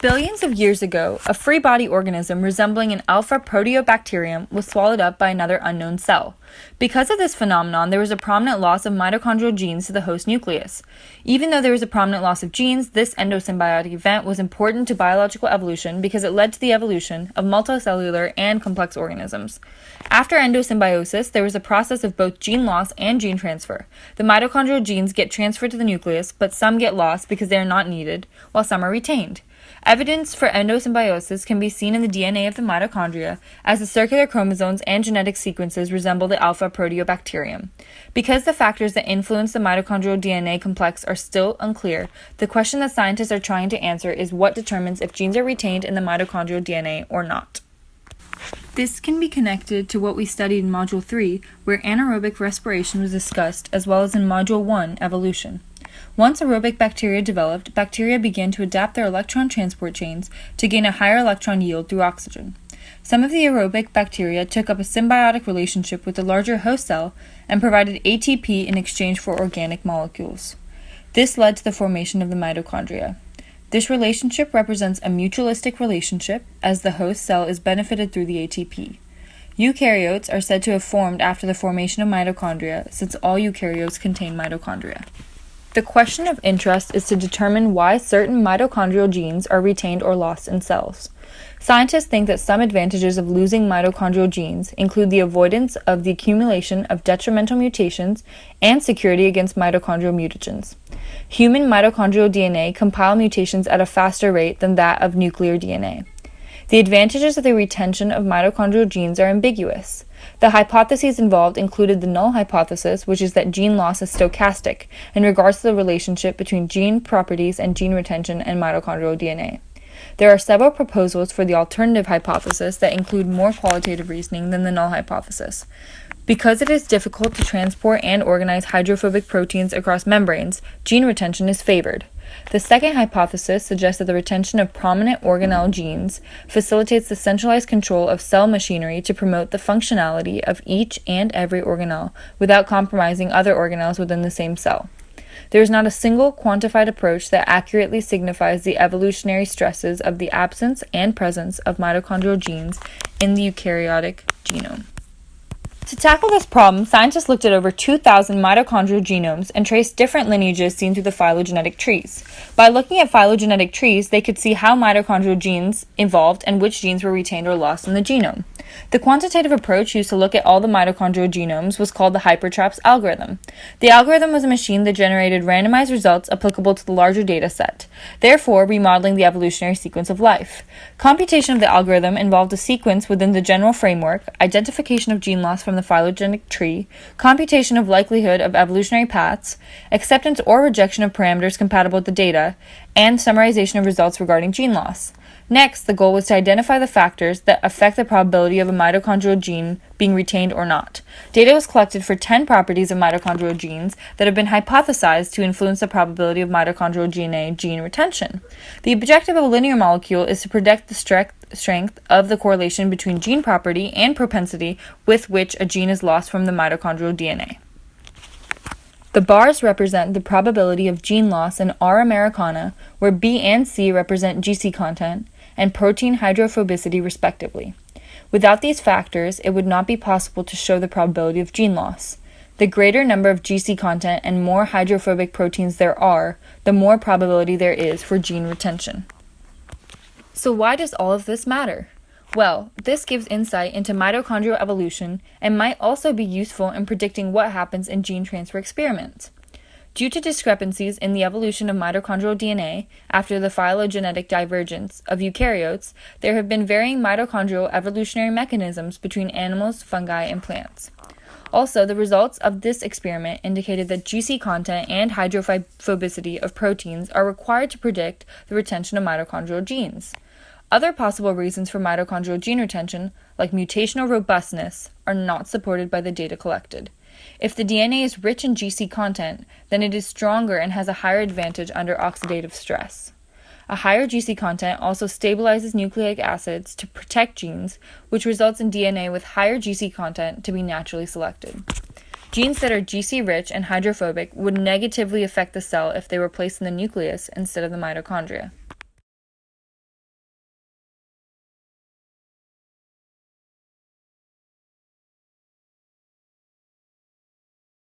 Billions of years ago, a free body organism resembling an alpha proteobacterium was swallowed up by another unknown cell. Because of this phenomenon, there was a prominent loss of mitochondrial genes to the host nucleus. Even though there was a prominent loss of genes, this endosymbiotic event was important to biological evolution because it led to the evolution of multicellular and complex organisms. After endosymbiosis, there was a process of both gene loss and gene transfer. The mitochondrial genes get transferred to the nucleus, but some get lost because they are not needed, while some are retained. Evidence for endosymbiosis can be seen in the DNA of the mitochondria, as the circular chromosomes and genetic sequences resemble the alpha proteobacterium. Because the factors that influence the mitochondrial DNA complex are still unclear, the question that scientists are trying to answer is what determines if genes are retained in the mitochondrial DNA or not. This can be connected to what we studied in Module 3, where anaerobic respiration was discussed, as well as in Module 1, evolution. Once aerobic bacteria developed, bacteria began to adapt their electron transport chains to gain a higher electron yield through oxygen. Some of the aerobic bacteria took up a symbiotic relationship with the larger host cell and provided ATP in exchange for organic molecules. This led to the formation of the mitochondria. This relationship represents a mutualistic relationship, as the host cell is benefited through the ATP. Eukaryotes are said to have formed after the formation of mitochondria, since all eukaryotes contain mitochondria. The question of interest is to determine why certain mitochondrial genes are retained or lost in cells. Scientists think that some advantages of losing mitochondrial genes include the avoidance of the accumulation of detrimental mutations and security against mitochondrial mutagens. Human mitochondrial DNA compile mutations at a faster rate than that of nuclear DNA. The advantages of the retention of mitochondrial genes are ambiguous. The hypotheses involved included the null hypothesis, which is that gene loss is stochastic in regards to the relationship between gene properties and gene retention and mitochondrial DNA. There are several proposals for the alternative hypothesis that include more qualitative reasoning than the null hypothesis. Because it is difficult to transport and organize hydrophobic proteins across membranes, gene retention is favored. The second hypothesis suggests that the retention of prominent organelle genes facilitates the centralized control of cell machinery to promote the functionality of each and every organelle without compromising other organelles within the same cell. There is not a single quantified approach that accurately signifies the evolutionary stresses of the absence and presence of mitochondrial genes in the eukaryotic genome. To tackle this problem, scientists looked at over 2,000 mitochondrial genomes and traced different lineages seen through the phylogenetic trees. By looking at phylogenetic trees, they could see how mitochondrial genes evolved and which genes were retained or lost in the genome. The quantitative approach used to look at all the mitochondrial genomes was called the Hypertraps algorithm. The algorithm was a machine that generated randomized results applicable to the larger data set, therefore remodeling the evolutionary sequence of life. Computation of the algorithm involved a sequence within the general framework, identification of gene loss from the phylogenetic tree, computation of likelihood of evolutionary paths, acceptance or rejection of parameters compatible with the data, and summarization of results regarding gene loss. Next, the goal was to identify the factors that affect the probability of a mitochondrial gene being retained or not. Data was collected for 10 properties of mitochondrial genes that have been hypothesized to influence the probability of mitochondrial DNA gene retention. The objective of a linear molecule is to predict the strength of the correlation between gene property and propensity with which a gene is lost from the mitochondrial DNA. The bars represent the probability of gene loss in R Americana, where B and C represent GC content, and protein hydrophobicity respectively. Without these factors, it would not be possible to show the probability of gene loss. The greater number of GC content and more hydrophobic proteins there are, the more probability there is for gene retention. So why does all of this matter? Well, this gives insight into mitochondrial evolution and might also be useful in predicting what happens in gene transfer experiments. Due to discrepancies in the evolution of mitochondrial DNA after the phylogenetic divergence of eukaryotes, there have been varying mitochondrial evolutionary mechanisms between animals, fungi, and plants. Also, the results of this experiment indicated that GC content and hydrophobicity of proteins are required to predict the retention of mitochondrial genes. Other possible reasons for mitochondrial gene retention, like mutational robustness, are not supported by the data collected. If the DNA is rich in GC content, then it is stronger and has a higher advantage under oxidative stress. A higher GC content also stabilizes nucleic acids to protect genes, which results in DNA with higher GC content to be naturally selected. Genes that are GC-rich and hydrophobic would negatively affect the cell if they were placed in the nucleus instead of the mitochondria.